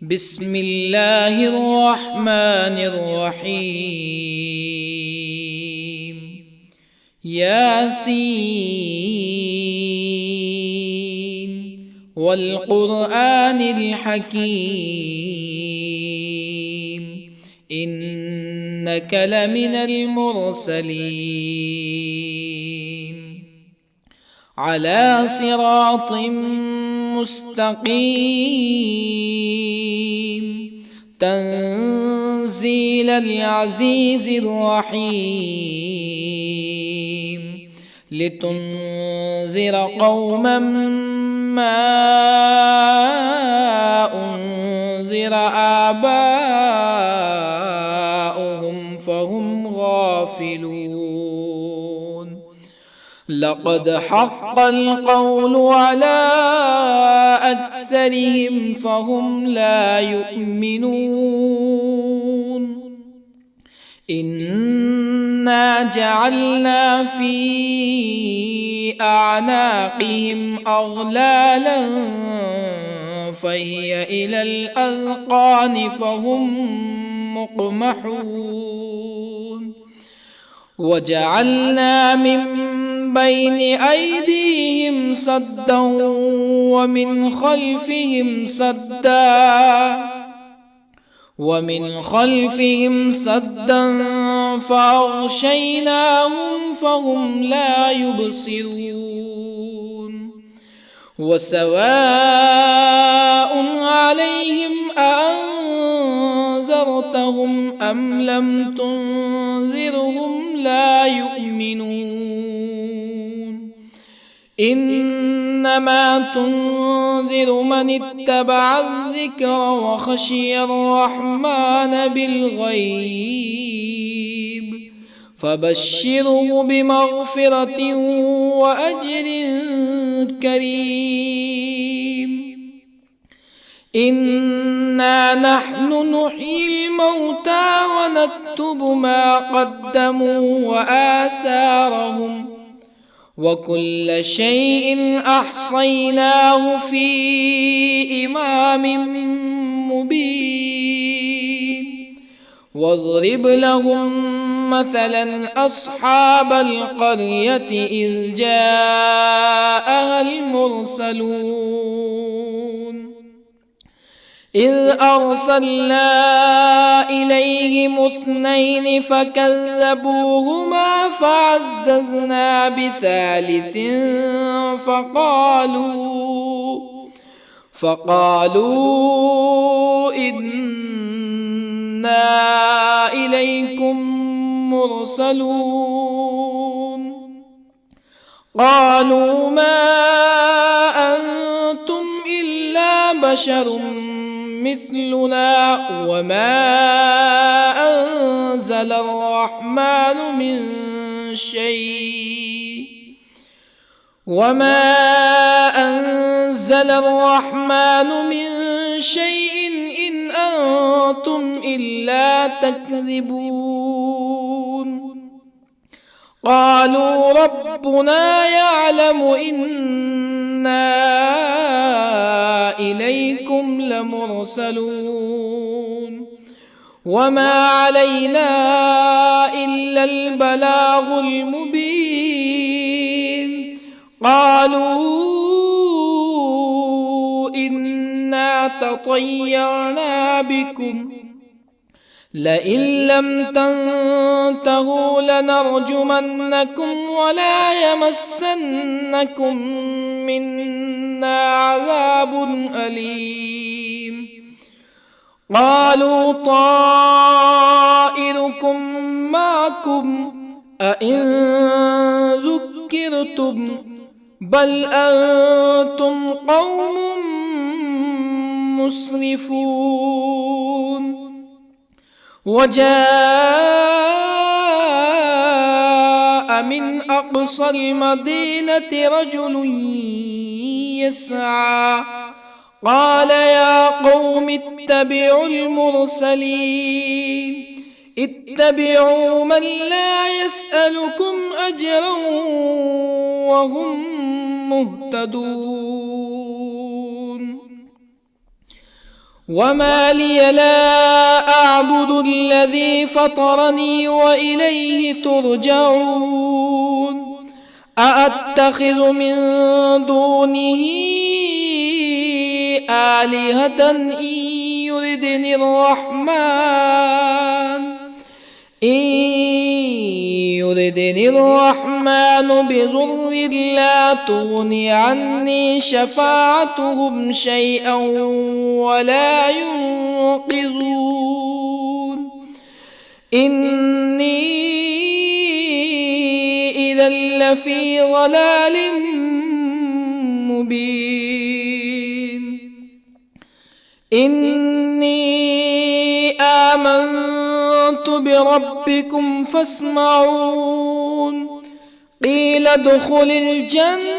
بسم الله الرحمن الرحيم. ياسين والقرآن الحكيم إنك لمن المرسلين على صراط مستقيم تنزيل العزيز الرحيم لتنذر قوما ما أنذر آباؤهم فهم غافلون. لقد حق القول على أكثرهم فهم لا يؤمنون. إنا جعلنا في أعناقهم أغلالا فهي إلى الأذقان فهم مقمحون. وجعلنا من بين أيديهم سدا ومن خلفهم سدا فأغشيناهم فهم لا يبصرون. وسواء عليهم أأنذرتهم أم لم تنذرهم لا يؤمنون. إنما تنذر من اتبع الذكر وخشي الرحمن بالغيب فبشره بمغفرة وأجر كريم. إنا نحن نحيي الموتى ونكتب ما قدموا وآثارهم وكل شيء أحصيناه في إمام مبين. واضرب لهم مثلا أصحاب القرية إذ جاءها المرسلون إذ أرسلنا إليهم اثنين فكذبوهما فعززنا بثالث فقالوا إنا إليكم مرسلون. قالوا ما أنتم إلا بشر مثلنا وما أنزل الرحمن من شيء إن أنتم إلا تكذبون. قالوا ربنا يعلم إنا إليكم لمرسلون وما علينا إلا البلاغ المبين. قالوا إنا تطيرنا بكم لئن لم تنتهوا لنرجمنكم ولا يمسنكم منا عذاب أليم. قالوا طائركم معكم أئن ذكرتم بل أنتم قوم مسرفون. وجاء من أقصى المدينة رجل يسعى قال يا قوم اتبعوا المرسلين اتبعوا من لا يسألكم أجرا وهم مهتدون. وما لي لا أعبد الذي فطرني وإليه ترجعون أأتخذ من دونه آلهة يردني الرحمن بضر لا تغن عني شفاعتهم شيئا ولا ينقذون إني إذا لفي ضلال مبين إني آمنت بربكم فاسمعون قيل ادخل الجنة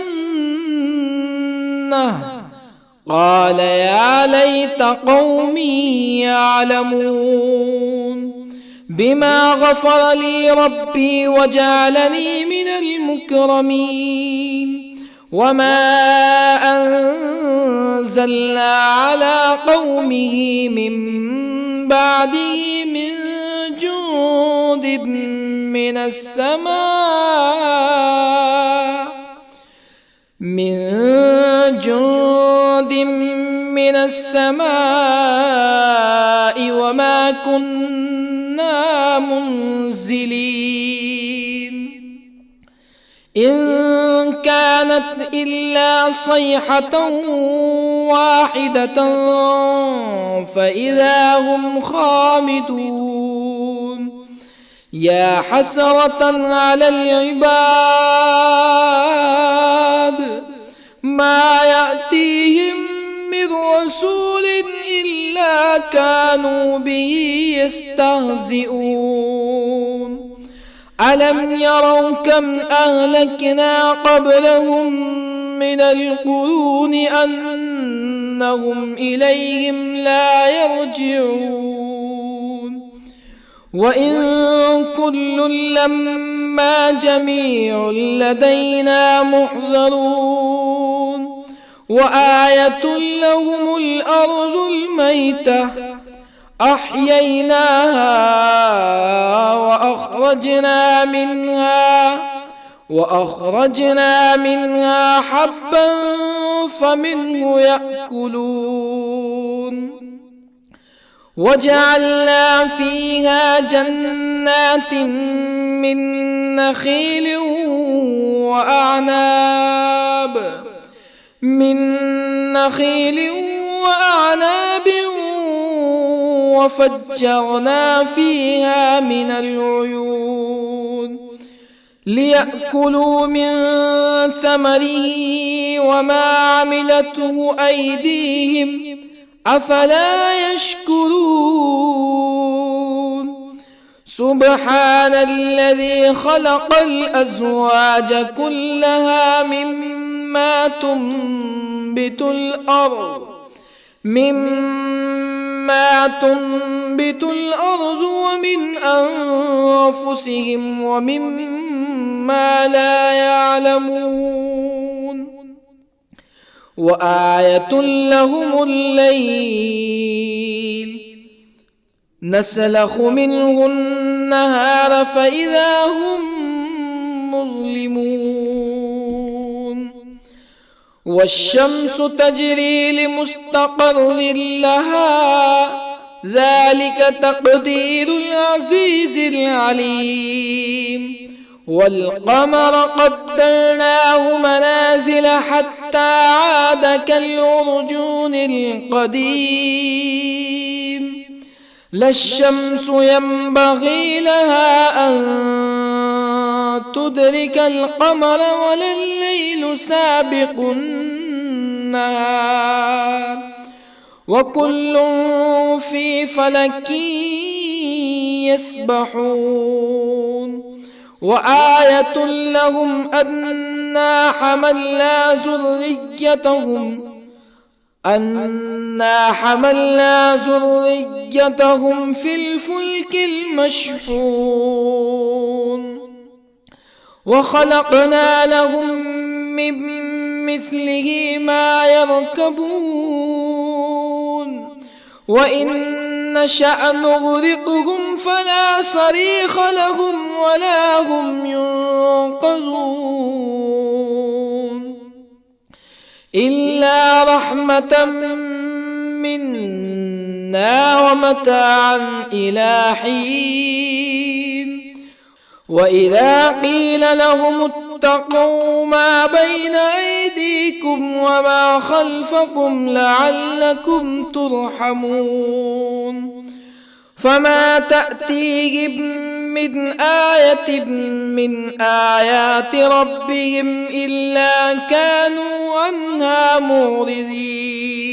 قال يا ليت قومي يعلمون بما غفر لي ربي وجعلني من المكرمين وما أنزلنا على قومه من بعده من جند من السماء وما كنا منزلين إن كانت إلا صيحة واحدة فإذا هم خامدون يا حسرة على العباد ما يأتيهم من رسول إلا كانوا به يستهزئون ألم يروا كم أهلكنا قبلهم من القرون أنهم إليهم لا يرجعون وإن كل لما جميع لدينا محضرون وآية لهم الأرض الميتة أحييناها وأخرجنا منها حبا فمنه يأكلون وجعلنا فيها جنات من نخيل وأعناب وفجرنا فيها من العيون ليأكلوا من ثمره وما عملته أيديهم أفلا يشكرون سبحان الذي خلق الأزواج كلها مما تنبت الأرض ومن أنفسهم ومما لا يعلمون وآية لهم الليل نسلخ منه النهار فإذا هم مظلمون والشمس تجري لمستقر لها ذلك تقدير العزيز العليم والقمر قدرناه منازل حتى عاد كالعرجون القديم لا الشمس ينبغي لها أن تدرك القمر ولا الليل سابق النهار وكل في فلك يسبحون وآية لهم أنا حملنا ذريتهم في الفلك المشحون وخلقنا لهم من مثله ما يركبون وإن نشأ نغرقهم فلا صريخ لهم ولا هم ينقذون إلا رحمة منا ومتاعا إلى حين وإذا قيل لهم اتقوا ما بين أيديكم وما خلفكم لعلكم ترحمون فما تأتيهم من آية من آيات ربهم إلا كانوا عنها معرضين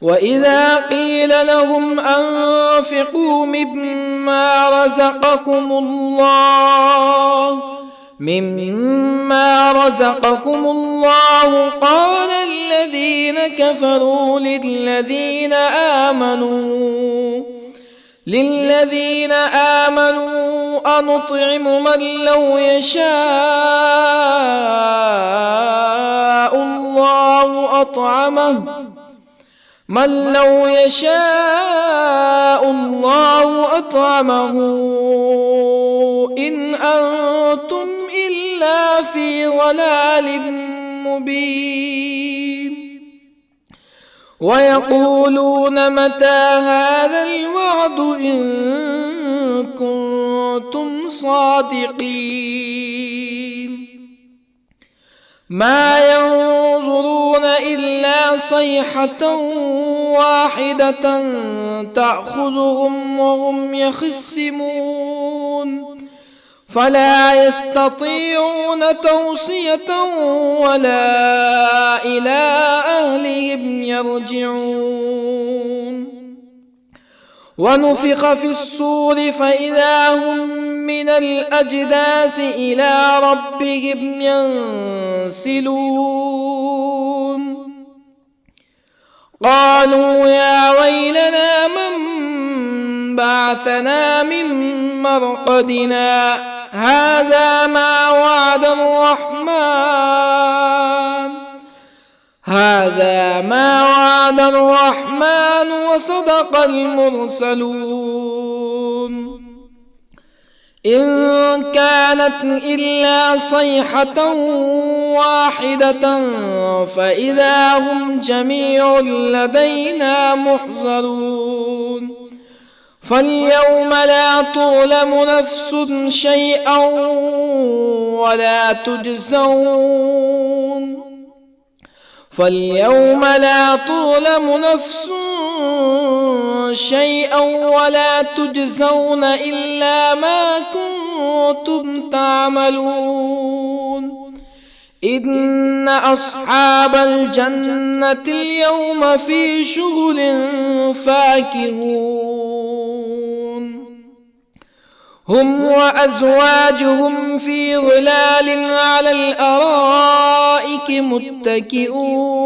وإذا قيل لهم أنفقوا مما رزقكم الله قال الذين كفروا للذين آمنوا أنطعم من لو يشاء الله أطعمه إن أنتم إلا في ضلال مبين ويقولون متى هذا الوعد إن كنتم صادقين ما ينظرون إلا صيحة واحدة تأخذهم وهم يخصمون فلا يستطيعون توصية ولا إلى أهلهم يرجعون ونفخ في الصور فإذا هم من الأجداث إلى ربهم ينسلون قالوا يا ويلنا من بعثنا من مرقدنا هذا ما وعد الرحمن وصدق المرسلون إن كانت إلا صيحة واحدة فإذا هم جميع لدينا محضرون فاليوم لا تظلم نفس شيئا ولا تجزون إلا ما كنتم تعملون إن أصحاب الجنة اليوم في شغل فاكهون هم وأزواجهم في ظلال على الأرائك متكئون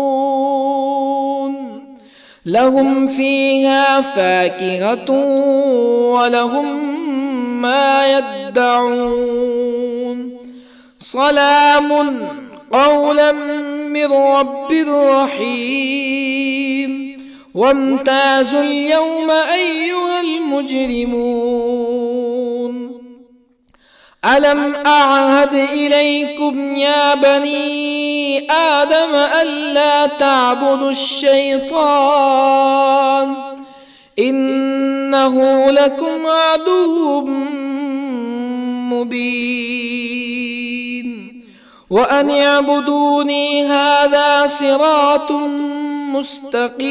لهم فيها فاكهة ولهم ما يدعون سلام قولا من رب رحيم وامتازوا اليوم أيها المجرمون ألم أعهد إليكم يا بني آدم ألا تعبدوا الشيطان إنه لكم عدو مبين وأن اعبدوني هذا صراط مستقيم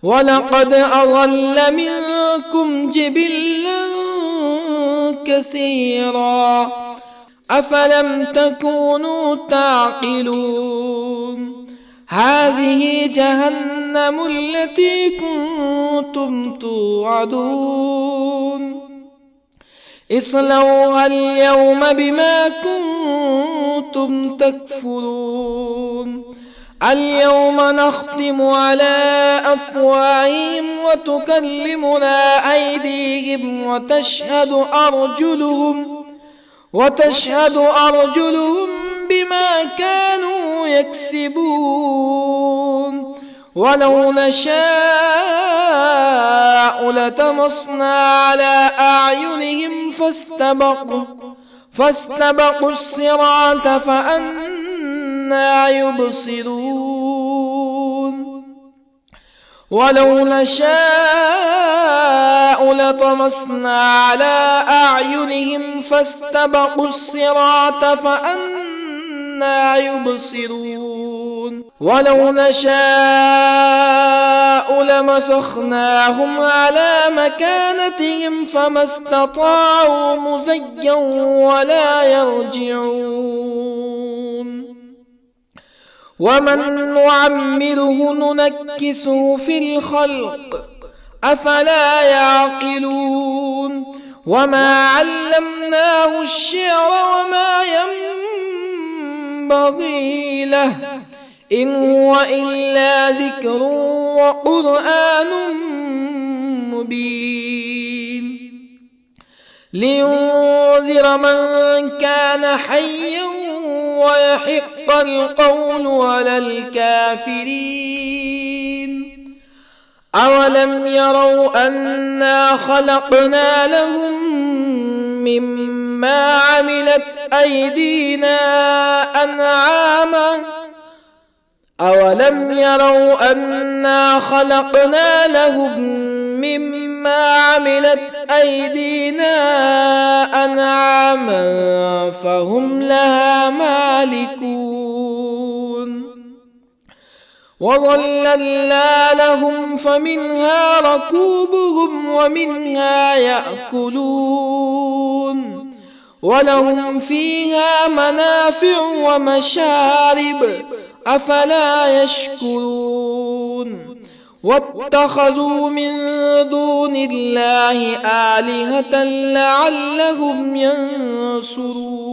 ولقد أضل منكم جبلا كثيرا أفلم تكونوا تعقلون هذه جهنم التي كنتم توعدون اصلوها اليوم بما كنتم تكفرون اليوم نختم على أفواههم وتكلمنا أيديهم وتشهد أرجلهم بما كانوا يكسبون ولو نشاء لطمسنا على أعينهم فاستبقوا الصراط فأنى يبصرون ولو نشاء لطمسنا على أعينهم فاستبقوا الصراط فأنى يبصرون ولو نشاء لمسخناهم على مكانتهم فما استطاعوا مزيا ولا يرجعون ومن نعمره ننكسه في الخلق أفلا يعقلون وما علمناه الشعر وما ينبغي له إن هو إلا ذكر وقرآن مبين لينذر من كان حيا ويحق القول على الكافرين أولم يروا أنا خلقنا لهم مما عملت أيدينا أنعاما أولم يروا أنا خلقنا لهم مما عملت أيدينا أنعاما فهم لها مالكون وظللنا لهم فمنها ركوبهم ومنها يأكلون ولهم فيها منافع ومشارب أفلا يشكرون واتخذوا من دون الله آلهة لعلهم ينصرون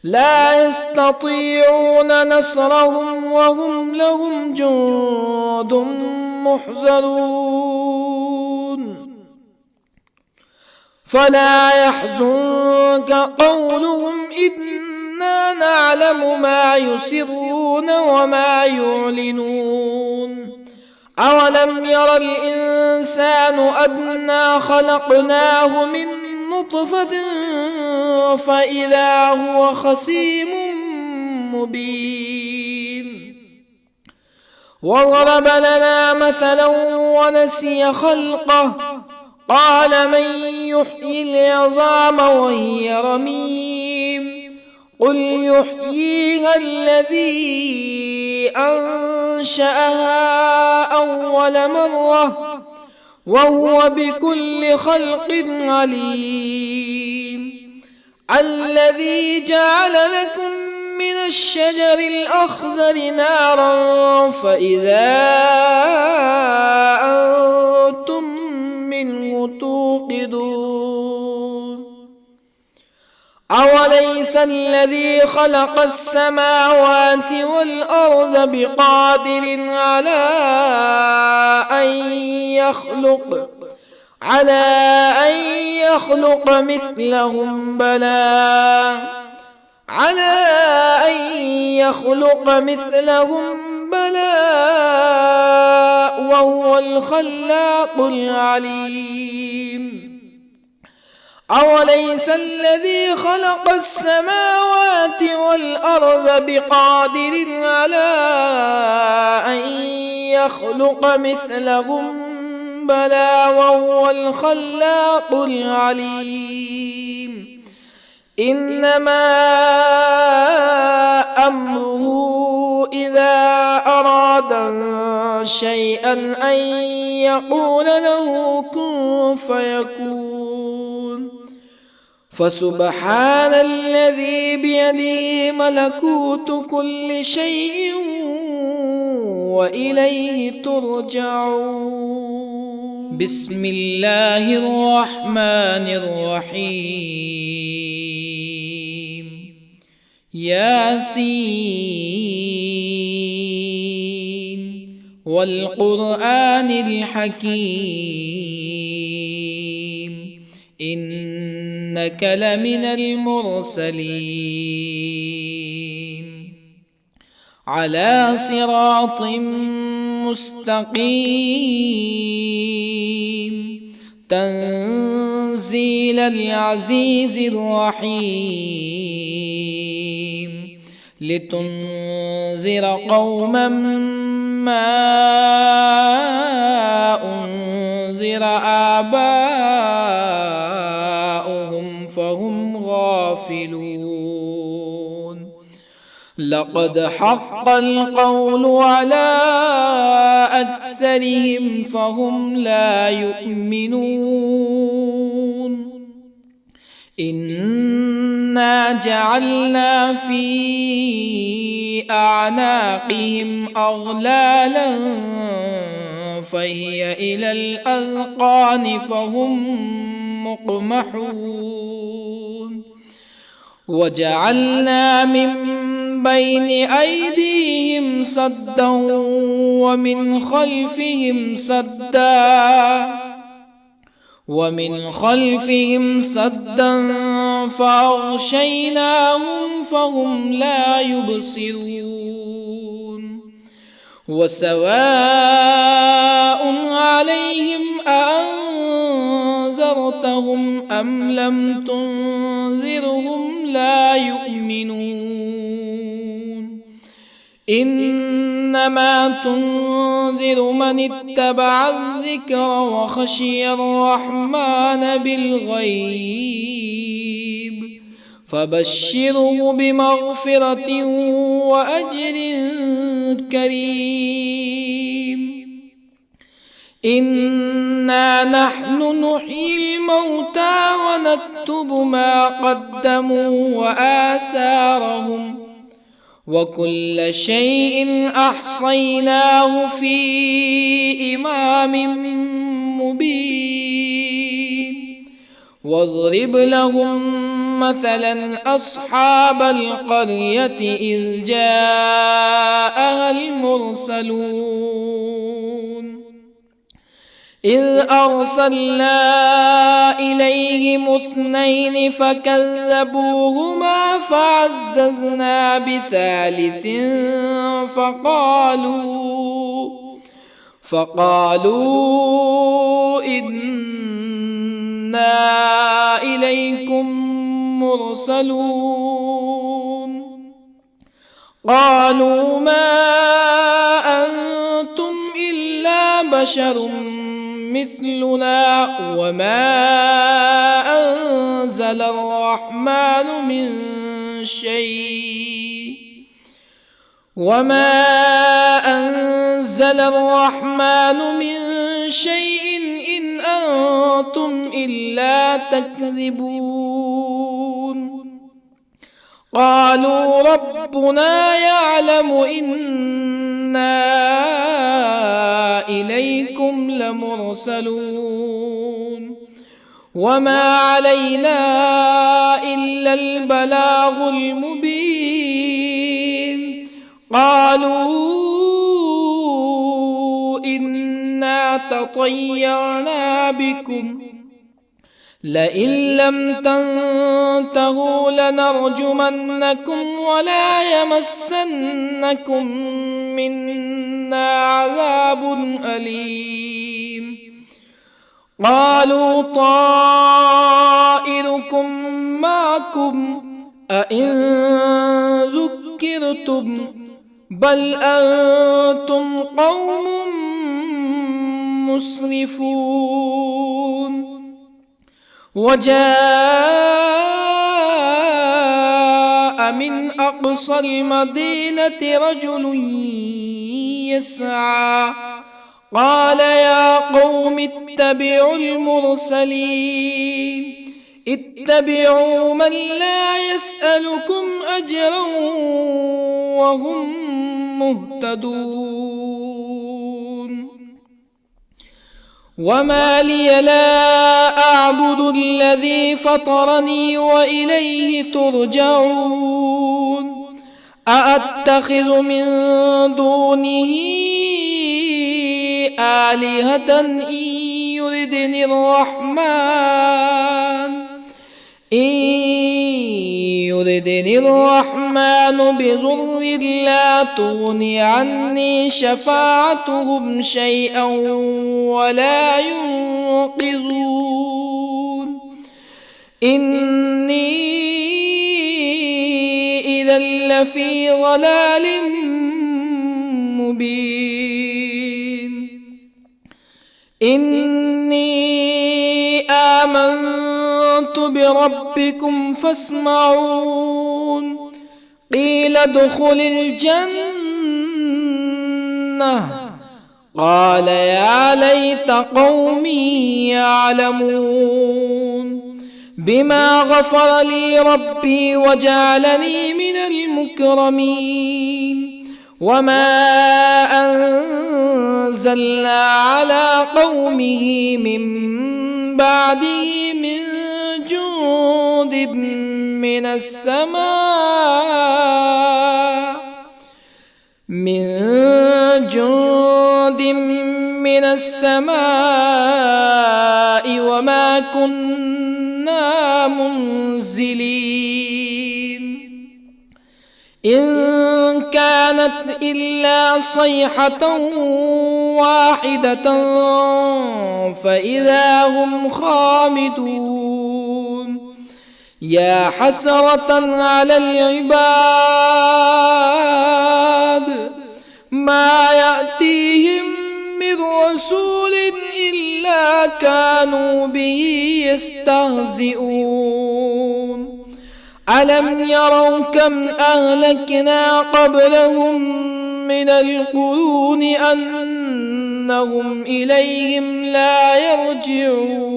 لا يستطيعون نصرهم وهم لهم جند محضرون فلا يحزنك قولهم إنا نعلم ما يسرون وما يعلنون أولم ير الإنسان أنا خلقناه من نطفة فإذا هو خصيم مبين وضرب لنا مثلا ونسي خلقه قال من يحيي العظام وهي رميم قل يحييها الذي أنشأها أول مرة وهو بكل خلق عليم الذي جعل لكم من الشجر الأخضر نارا فإذا أنتم منه توقدون أوليس الذي خلق السماوات والأرض بقادر على أن يخلق مثلهم بلى وهو الخلاق العليم أوليس الذي خلق السماوات والأرض بقادر على أن يخلق مثلهم بلى وهو الخلاق العليم إنما أمره إذا أراد شيئا أن يقول له كن فيكون فسبحان الذي بيده ملكوت كل شيء وإليه ترجعون بسم الله الرحمن الرحيم ياسين والقرآن الحكيم إنك لمن المرسلين على صراط مستقيم تنزيل العزيز الرحيم لتنذر قوما ما أنذر آباؤهم فهم غافلون لقد حق القول على أكثرهم فهم لا يؤمنون إنا جعلنا في أعناقهم أغلالا فهي إلى الأذقان فهم مقمحون وجعلنا من بين أيديهم سدا ومن خلفهم سدا فأغشيناهم فهم لا يبصرون وسواء عليهم أأنذرتهم أم لم تنذرهم لا يؤمنون إنما تنذر من اتبع الذكر وخشي الرحمن بالغيب فبشره بمغفرة وأجر كريم إنا نحن نحيي الموتى ونكتب ما قدموا وآثارهم وكل شيء أحصيناه في إمام مبين واضرب لهم مثلا أصحاب القرية إذ جاءها المرسلون إذ أرسلنا إليهم اثنين فكذبوهما فعززنا بثالث فقالوا إنا إليكم مرسلون قالوا ما أنتم إلا بشر مثلنا وما أنزل الرحمن من شيء إن أنتم إلا تكذبون قالوا ربنا يعلم إنا إليكم لمرسلون وما علينا إلا البلاغ المبين قالوا إنا تطيرنا بكم لئن لم تنتهوا لنرجمنكم ولا يمسنكم منا عذاب أليم قالوا طائركم معكم أئن ذكرتم بل أنتم قوم مسرفون وجاء من أقصى المدينة رجل يسعى قال يا قوم اتبعوا المرسلين اتبعوا من لا يسألكم أجرا وهم مهتدون وما لي لا أعبد الذي فطرني وإليه ترجعون أأتخذ من دونه آلهة إن يردني الرحمن إن يردني الرحمن بضر لا تغن عني شفاعتهم شيئا ولا ينقذون إني إذا لفي ضلال مبين إني آمنت بربكم فاسمعون قيل ادخل الجنة قال يا ليت قومي يعلمون بما غفر لي ربي وجعلني من المكرمين وما أنزلنا على قومه من بعده من جند من السماء وما كنا منزلين إن كانت إلا صيحة واحدة فإذا هم خامدون يا حسرة على العباد ما يأتيهم من رسول إلا كانوا به يستهزئون ألم يروا كم أهلكنا قبلهم من القرون أنهم إليهم لا يرجعون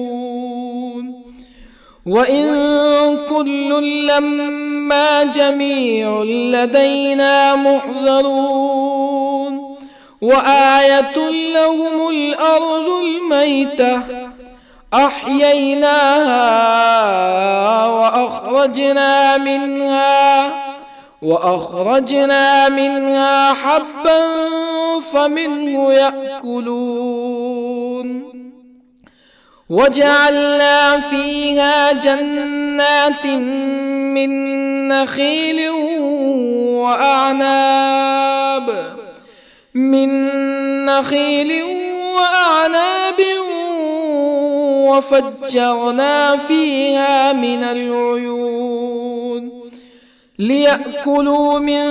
وإن كل لما جميع لدينا محضرون وآية لهم الأرض الميتة أحييناها وأخرجنا منها حبا فمنه يأكلون وجعلنا فيها جنات من نخيل وأعناب وفجرنا فيها من العيون ليأكلوا من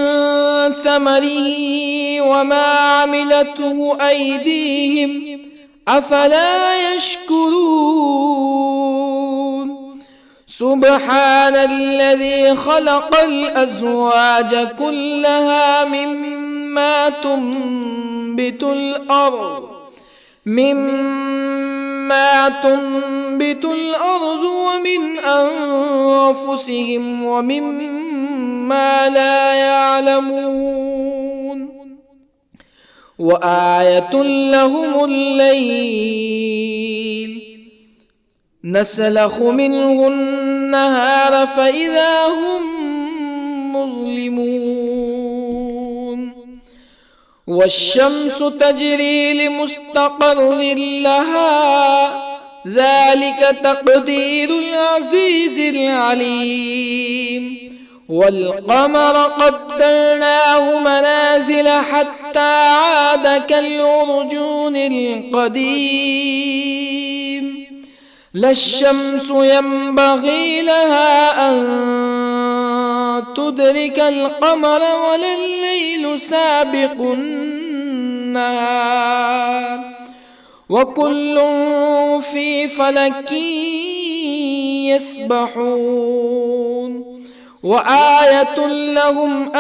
ثمره وما عملته أيديهم أفلا يشكرون سبحان الذي خلق الأزواج كلها مما تنبت الأرض ومن أنفسهم ومما لا يعلمون وآية لهم الليل نسلخ منه النهار فإذا هم مظلمون والشمس تجري لمستقر لها ذلك تقدير العزيز العليم والقمر قدرناه منازل حتى عاد كالعرجون القديم لا الشمس ينبغي لها أن تدرك القمر ولا الليل سابق النهار وكل في فلك يسبحون وآية لهم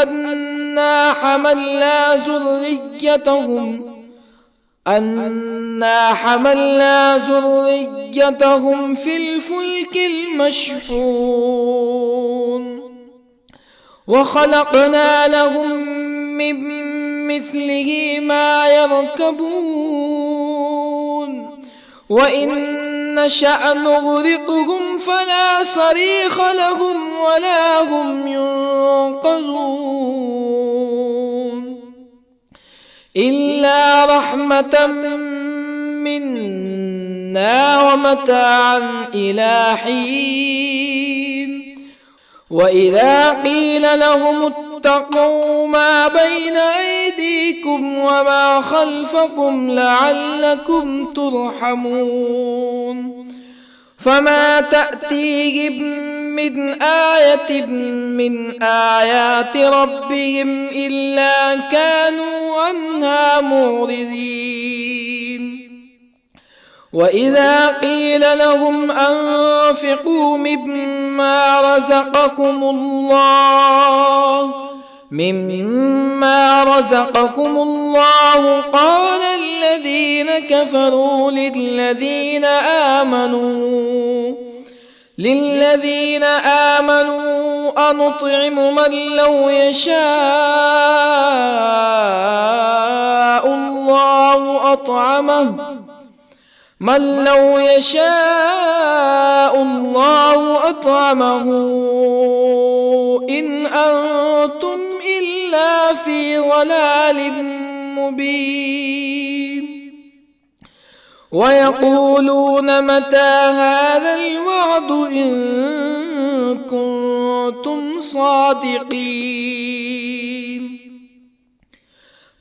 أنا حملنا ذريتهم في الفلك المشحون وخلقنا لهم من مثله ما يركبون وإن نشأ نغرقهم فلا صريخ لهم ولا هم ينقذون إلا رحمة منا ومتاعا إلى حين وإذا قيل لهم اتقوا ما بين أيديكم وما خلفكم لعلكم ترحمون فما تأتيهم من آية من آيات ربهم إلا كانوا عنها معرضين وإذا قيل لهم أنفقوا مما رزقكم الله قال الذين كفروا للذين آمنوا أنطعم من لو يشاء الله أطعمه إن أنتم إلا في ضلال مبين ويقولون متى هذا الوعد إن كنتم صادقين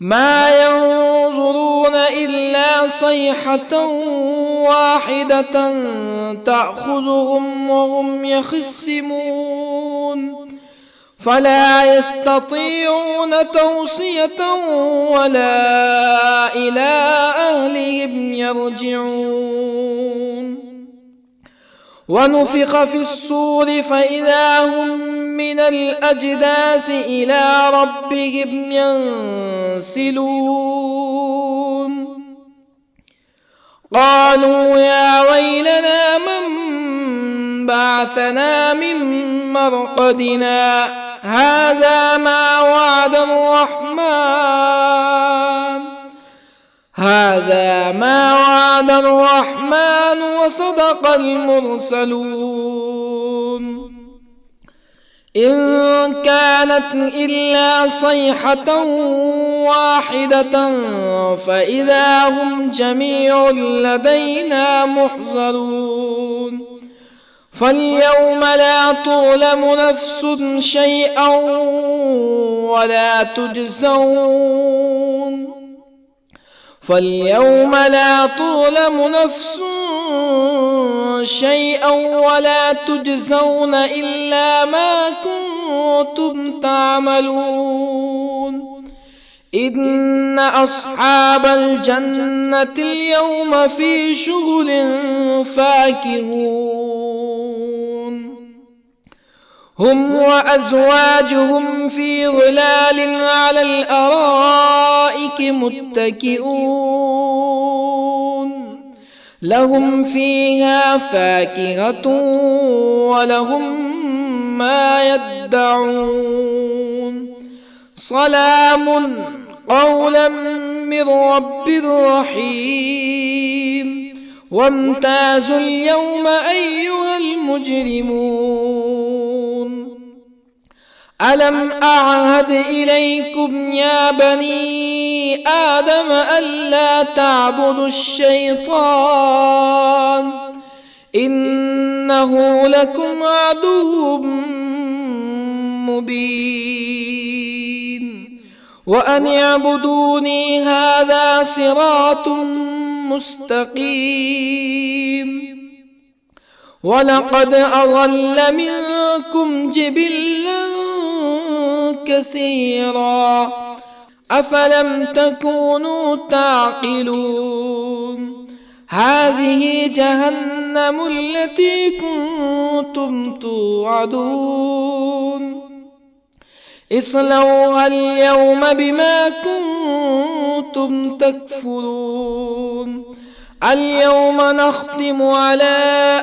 ما ينظرون إلا صيحة واحدة تأخذهم وهم يخصمون فلا يستطيعون توصية ولا إلى أهلهم يرجعون ونفخ في الصور فإذا هم من الأجداث إلى ربهم ينسلون قالوا يا ويلنا من بعثنا من مرقدنا هذا ما وعد الرحمن وصدق المرسلون إن كانت إلا صيحة واحدة فإذا هم جميع لدينا محضرون فاليوم لا تظلم نفس شيئا ولا تجزون إلا ما كنتم تعملون إن أصحاب الجنة اليوم في شغل فاكهون هم وأزواجهم في ظلال على الأرائك متكئون لهم فيها فاكهة ولهم ما يدعون سلام قولا من رب رحيم وامتازوا اليوم أيها المجرمون ألم أعهد إليكم يا بني آدم ألا تعبدوا الشيطان إنه لكم عدو مبين وأن اعبدوني هذا صراط مستقيم ولقد أضل منكم جبلا كثيرا أفلم تكونوا تعقلون هذه جهنم التي كنتم توعدون اصلوها اليوم بما كنتم تكفرون اليوم نختم على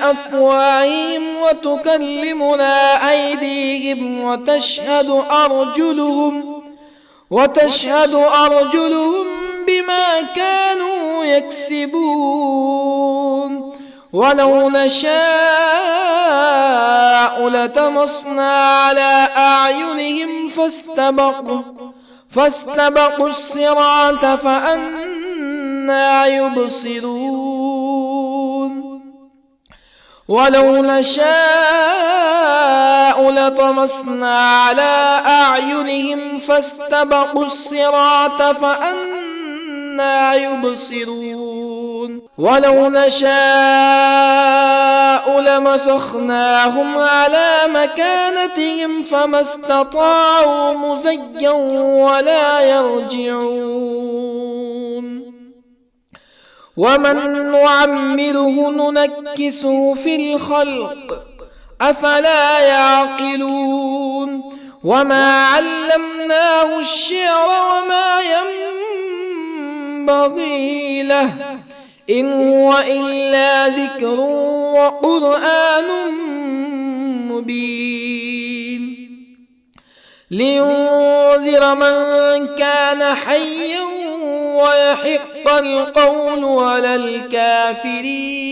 أفواههم وتكلمنا أيديهم وتشهد أرجلهم بما كانوا يكسبون ولو نشاء لطمسنا على أعينهم فاستبقوا الصراط فأنى يبصرون ولو نشاء لطمسنا على أعينهم فاستبقوا الصراط فأنى يبصرون ولو نشاء لمسخناهم على مكانتهم فما استطاعوا مزيا ولا يرجعون ومن نعمره ننكسه في الخلق أفلا يعقلون وما علمناه الشعر وما ينبغي له إن هو إلا ذكر وقرآن مبين لينذر من كان حيا ويحق القول على الكافرين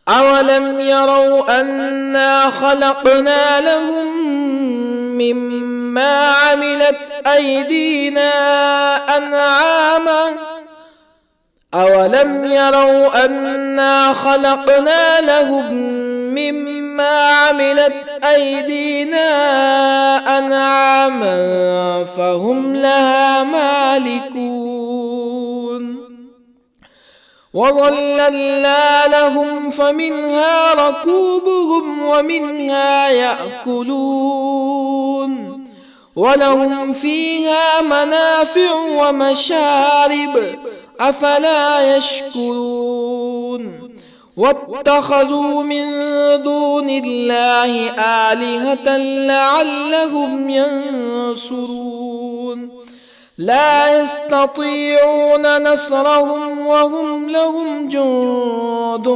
أولم يروا أنا خلقنا لهم مما عملت أيدينا أنعاما أولم يروا أنا خلقنا لهم مما عملت أيدينا أنعاما فهم لها مالكون وظللنا لهم فمنها ركوبهم ومنها يأكلون ولهم فيها منافع ومشارب أفلا يشكرون واتخذوا من دون الله آلهة لعلهم ينصرون لا يستطيعون نصرهم وهم لهم جند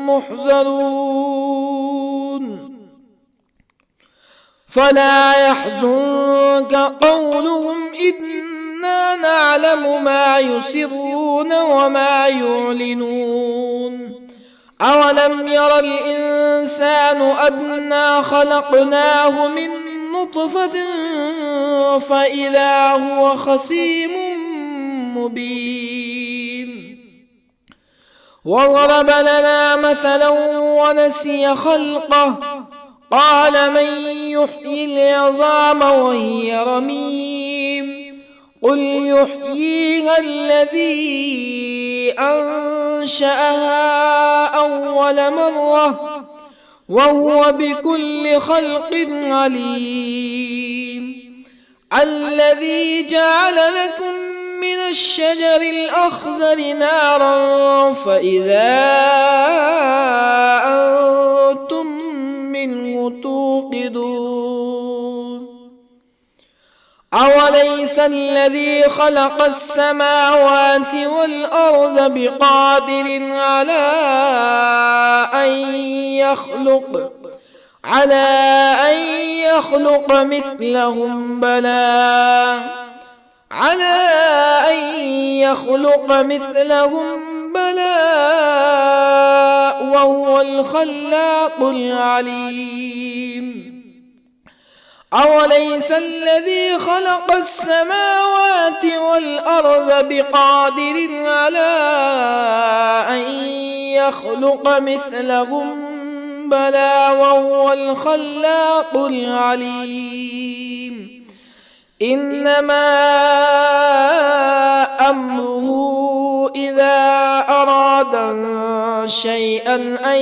محضرون فلا يحزنك قولهم إنا نعلم ما يسرون وما يعلنون أولم ير الإنسان أنا خلقناه من نطفة فإذا هو خصيم مبين وضرب لنا مثلا ونسي خلقه قال من يحيي العظام وهي رميم قل يحييها الذي أنشأها أول مرة وهو بكل خلق عليم الذي جعل لكم من الشجر الأخضر نارا فإذا أنتم منه توقدون أوليس الذي خلق السماوات والأرض بقادر على أن يخلق مثلهم بلى وهو الخلاق العليم أوليس الذي خلق السماوات والأرض بقادر على أن يخلق مثلهم بلى وهو الخلاق العليم إنما أمره إذا أراد شيئا أن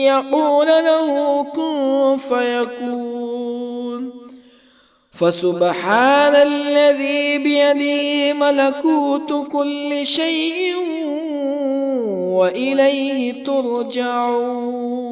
يقول له كن فيكون فسبحان الذي بيده ملكوت كل شيء وإليه ترجعون